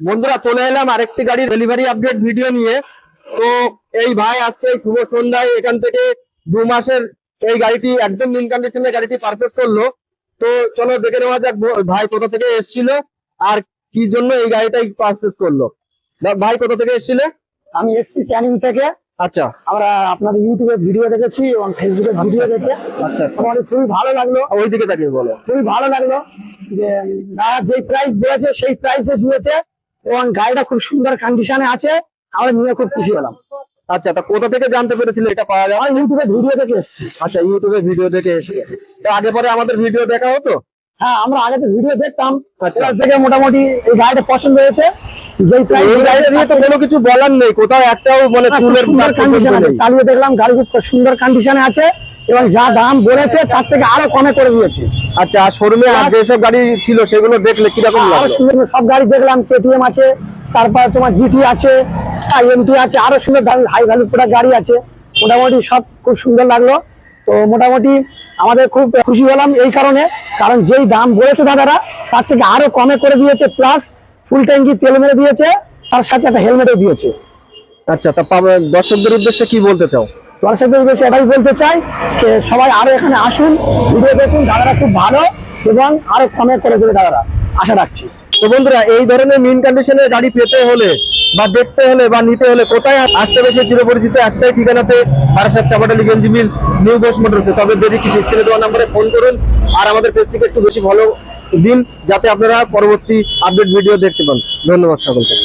বন্ধুরা চলে এলাম আরেকটি গাড়ির ডেলিভারি আপডেট ভিডিও নিয়ে। তো এই ভাই আজকে শুভ সন্ধ্যায় এখান থেকে 2 মাসের এই গাড়িটি একদম নিউ কন্ডিশনের গাড়িটি পারচেজ করলো। তো চলো দেখে নেওয়া যাক ভাই কোথা থেকে এসেছিল আর কি জন্য এই গাড়িটাই পারচেজ করলো। ভাই কোথা থেকে এসেছিলে? আমি এসছি ক্যানিং থেকে। আচ্ছা, আমরা আপনাদের ইউটিউবে ভিডিও দেখেছি এবং ফেসবুকে ভিডিও দেখে আচ্ছা আমাদের খুবই ভালো লাগলো। ওই দিকে তাকিয়ে বলো। খুবই ভালো লাগলো যে দাদা যে প্রাইস দিয়েছে সেই প্রাইসে দিয়েছে এবং গাড়িটা খুব সুন্দর কন্ডিশনে আছে। আমরা নিয়ে খুব খুশি হলাম। আচ্ছা, তা কোথা থেকে জানতে পেরেছিলে এটা পাওয়া যায়? আমি ইউটিউবে ভিডিও দেখে এসেছি। আচ্ছা, ইউটিউবে ভিডিও দেখে এসেছে। তো আগে পরে আমাদের ভিডিও দেখা হতো? হ্যাঁ, আমরা আগে তো ভিডিও দেখতাম। আচ্ছা। এবার থেকে মোটামুটি এই গাড়িটা পছন্দ হয়েছে। যেই প্রাইস এই গাড়িটা নিয়ে তো কোনো কিছু বলার নেই, কোথাও একটাও মানে চুলের সুন্দর কন্ডিশন আছে। চালিয়ে দেখলাম গাড়ি খুব সুন্দর কন্ডিশনে আছে এবং যা দাম বলেছে তার থেকে আরো কমে করে দিয়েছে। আচ্ছা, আর শোরুমে আর যেসব গাড়ি ছিল সেগুলো দেখলে কিরকম আরো লাগলো? সুন্দর সব গাড়ি দেখলাম। কেটিএম আছে, তারপর তোমার জিটি আছে, এমটি আছে, আরো সুন্দর হাই ভ্যালু প্রোডাক্ট গাড়ি আছে। মোটামুটি সব খুব সুন্দর লাগলো। তো মোটামুটি আমাদের খুব খুশি হলাম এই কারণে, কারণ যেই দাম বলেছে দাদারা তার থেকে আরো কমে করে দিয়েছে, প্লাস ফুল ট্যাঙ্কি তেল মেরে দিয়েছে, তার সাথে একটা হেলমেটও দিয়েছে। আচ্ছা, তা দর্শকদের উদ্দেশ্যে কি বলতে চাও? দর্শকদের উদ্দেশ্যে এটাই বলতে চাই যে সবাই আরো এখানে আসুন, ভিডিও দেখুন। দাদারা খুব ভালো এবং আরো কমে করে দেবে দাদারা, আশা রাখছি। তো বন্ধুরা, এই ধরনের মিন কন্ডিশনের গাড়ি পেতে হলে বা দেখতে হলে বা নিতে হলে কোথায় আসতে হবে? চিরপরিচিত একটাই ঠিকানাতে, বারাসাত চাপাটালি গেঞ্জি মিল, নিউ ঘোষ মোটরসে। তবে দেরি কি, স্ক্রিনে দেওয়া নাম্বারে ফোন করুন আর আমাদের পেজটিকে একটু বেশি ভালো দিন, যাতে আপনারা পরবর্তী আপডেট ভিডিও দেখতে পান। ধন্যবাদ সকলকে।